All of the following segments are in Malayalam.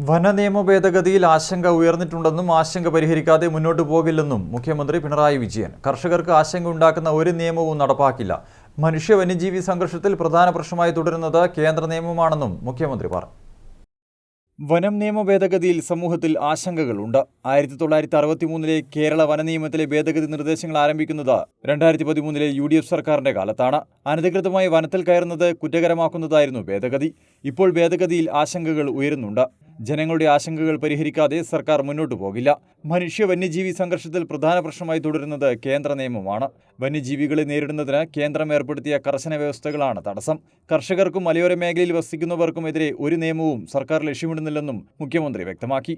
വനനിയമ ഭേദഗതിയിൽ ആശങ്ക ഉയർന്നിട്ടുണ്ടെന്നും ആശങ്ക പരിഹരിക്കാതെ മുന്നോട്ടു പോകില്ലെന്നും മുഖ്യമന്ത്രി പിണറായി വിജയൻ. കർഷകർക്ക് ആശങ്ക ഉണ്ടാക്കുന്ന ഒരു നിയമവും നടപ്പാക്കില്ല. മനുഷ്യ വന്യജീവി സംഘർഷത്തിൽ പ്രധാന പ്രശ്നമായി തുടരുന്നത് കേന്ദ്ര നിയമമാണെന്നും മുഖ്യമന്ത്രി പറഞ്ഞു. വനം നിയമ ഭേദഗതിയിൽ സമൂഹത്തിൽ ആശങ്കകളുണ്ട്. 1963 കേരള വനനിയമത്തിലെ ഭേദഗതി നിർദ്ദേശങ്ങൾ ആരംഭിക്കുന്നത് 2013 UDF സർക്കാരിന്റെ കാലത്താണ്. അനധികൃതമായി വനത്തിൽ കയറുന്നത് കുറ്റകരമാക്കുന്നതായിരുന്നു ഭേദഗതി. ഇപ്പോൾ ഭേദഗതിയിൽ ആശങ്കകൾ ഉയരുന്നുണ്ട്. ജനങ്ങളുടെ ആശങ്കകൾ പരിഹരിക്കാതെ സർക്കാർ മുന്നോട്ടു പോകില്ല. മനുഷ്യ വന്യജീവി സംഘർഷത്തിൽ പ്രധാന പ്രശ്നമായി തുടരുന്നത് കേന്ദ്ര നിയമമാണ്. വന്യജീവികളെ നേരിടുന്നതിന് കേന്ദ്രം ഏർപ്പെടുത്തിയ കർശന വ്യവസ്ഥകളാണ് തടസ്സം. കർഷകർക്കും മലയോര മേഖലയിൽ വസിക്കുന്നവർക്കുമെതിരെ ഒരു നിയമവും സർക്കാർ ലക്ഷ്യമിടുന്നില്ലെന്നും മുഖ്യമന്ത്രി വ്യക്തമാക്കി.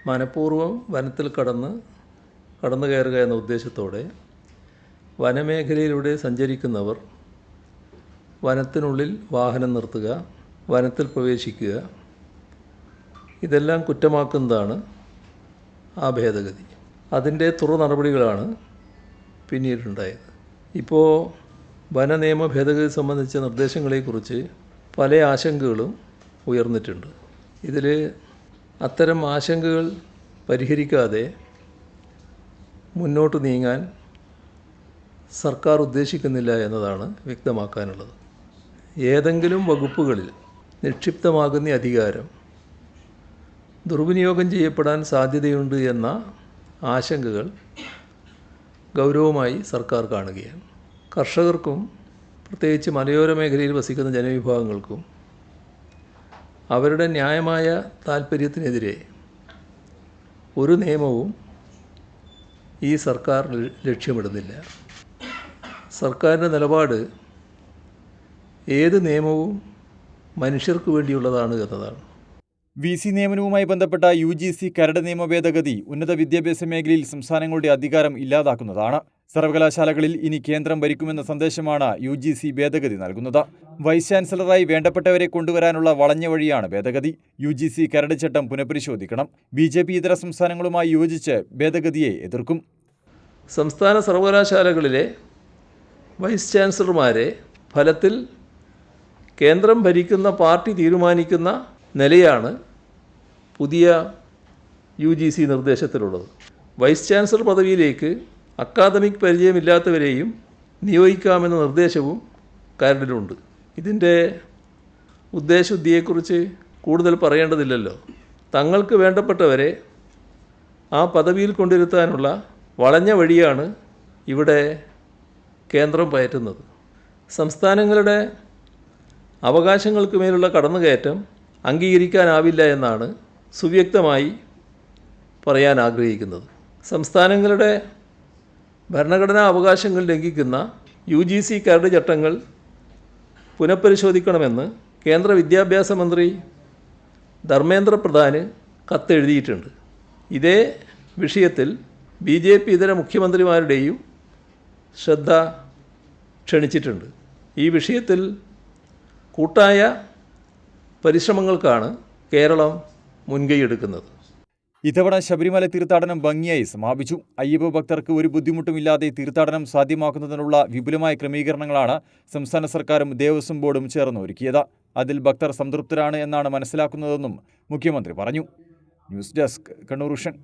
മനഃപൂർവ്വം വനത്തിൽ കടന്നു കയറുക എന്ന ഉദ്ദേശത്തോടെ വനമേഖലയിലൂടെ സഞ്ചരിക്കുന്നവർ വനത്തിനുള്ളിൽ വാഹനം നിർത്തുക, വനത്തിൽ പ്രവേശിക്കുക, ഇതെല്ലാം കുറ്റമാക്കുന്നതാണ് ആ ഭേദഗതി. അതിൻ്റെ തുടർ നടപടികളാണ് പിന്നീടുണ്ടായത്. ഇപ്പോൾ വനനിയമ ഭേദഗതി സംബന്ധിച്ച നിർദ്ദേശങ്ങളെക്കുറിച്ച് പല ആശങ്കകളും ഉയർന്നിട്ടുണ്ട്. ഇതിൽ അത്തരം ആശങ്കകൾ പരിഹരിക്കാതെ മുന്നോട്ട് നീങ്ങാൻ സർക്കാർ ഉദ്ദേശിക്കുന്നില്ല എന്നതാണ് വ്യക്തമാക്കാനുള്ളത്. ഏതെങ്കിലും വകുപ്പുകളിൽ നിക്ഷിപ്തമാകുന്ന അധികാരം ദുർവിനിയോഗം ചെയ്യപ്പെടാൻ സാധ്യതയുണ്ട് എന്ന ആശങ്കകൾ ഗൗരവമായി സർക്കാർ കാണുകയാണ്. കർഷകർക്കും പ്രത്യേകിച്ച് മലയോര മേഖലയിൽ വസിക്കുന്ന ജനവിഭാഗങ്ങൾക്കും അവരുടെ ന്യായമായ താൽപ്പര്യത്തിനെതിരെ ഒരു നിയമവും ഈ സർക്കാർ ലക്ഷ്യമിടുന്നില്ല. സർക്കാരിൻ്റെ നിലപാട് ഏത് നിയമവും മനുഷ്യർക്ക് വേണ്ടിയുള്ളതാണ് എന്നതാണ്. VC നിയമനവുമായി ബന്ധപ്പെട്ട UGC കരട് നിയമ ഭേദഗതി ഉന്നത വിദ്യാഭ്യാസ മേഖലയിൽ സംസ്ഥാനങ്ങളുടെ അധികാരം ഇല്ലാതാക്കുന്നതാണ്. സർവകലാശാലകളിൽ ഇനി കേന്ദ്രം ഭരിക്കുമെന്ന സന്ദേശമാണ് UGC ഭേദഗതി നൽകുന്നത്. വൈസ് ചാൻസലറായി വേണ്ടപ്പെട്ടവരെ കൊണ്ടുവരാനുള്ള വളഞ്ഞ വഴിയാണ് ഭേദഗതി. UGC കരട് ചട്ടം പുനഃപരിശോധിക്കണം. BJP ഇതര സംസ്ഥാനങ്ങളുമായി യോജിച്ച് ഭേദഗതിയെ എതിർക്കും. സംസ്ഥാന സർവകലാശാലകളിലെ വൈസ് ചാൻസലർമാരെ ഫലത്തിൽ കേന്ദ്രം ഭരിക്കുന്ന പാർട്ടി തീരുമാനിക്കുന്ന നിലയാണ് പുതിയ UGC നിർദ്ദേശത്തിലുള്ളത്. വൈസ് ചാൻസലർ പദവിയിലേക്ക് അക്കാദമിക് പരിചയമില്ലാത്തവരെയും നിയോഗിക്കാമെന്ന നിർദ്ദേശവും കരടിലുണ്ട്. ഇതിൻ്റെ ഉദ്ദേശശുദ്ധിയെക്കുറിച്ച് കൂടുതൽ പറയേണ്ടതില്ലല്ലോ. തങ്ങൾക്ക് വേണ്ടപ്പെട്ടവരെ ആ പദവിയിൽ കൊണ്ടിരുത്താനുള്ള വളഞ്ഞ വഴിയാണ് ഇവിടെ കേന്ദ്രം പയറ്റുന്നത്. സംസ്ഥാനങ്ങളുടെ അവകാശങ്ങൾക്ക് മേലുള്ള കടന്നുകയറ്റം അംഗീകരിക്കാനാവില്ല എന്നാണ് സുവ്യക്തമായി പറയാൻ ആഗ്രഹിക്കുന്നത്. സംസ്ഥാനങ്ങളുടെ ഭരണഘടനാ അവകാശങ്ങൾ ലംഘിക്കുന്ന UGC കരട് ചട്ടങ്ങൾ പുനഃപരിശോധിക്കണമെന്ന് കേന്ദ്ര വിദ്യാഭ്യാസ മന്ത്രി ധർമ്മേന്ദ്ര പ്രധാന് കത്തെഴുതിയിട്ടുണ്ട്. ഇതേ വിഷയത്തിൽ BJP ഇതര മുഖ്യമന്ത്രിമാരുടെയും ശ്രദ്ധ ക്ഷണിച്ചിട്ടുണ്ട്. ഈ വിഷയത്തിൽ കൂട്ടായ പരിശ്രമങ്ങൾക്കാണ് കേരളം മുൻകൈയെടുക്കുന്നത്. ഇത്തവണ ശബരിമല തീർത്ഥാടനം ഭംഗിയായി സമാപിച്ചു. അയ്യപ്പ ഭക്തർക്ക് ഒരു ബുദ്ധിമുട്ടുമില്ലാതെ തീർത്ഥാടനം സാധ്യമാക്കുന്നതിനുള്ള വിപുലമായ ക്രമീകരണങ്ങളാണ് സംസ്ഥാന സർക്കാരും ദേവസ്വം ബോർഡും ചേർന്ന് ഒരുക്കിയത്. അതിൽ ഭക്തർ സംതൃപ്തരാണ് എന്നാണ് മനസ്സിലാക്കുന്നതെന്നും മുഖ്യമന്ത്രി പറഞ്ഞു. News desk, Kannur vision.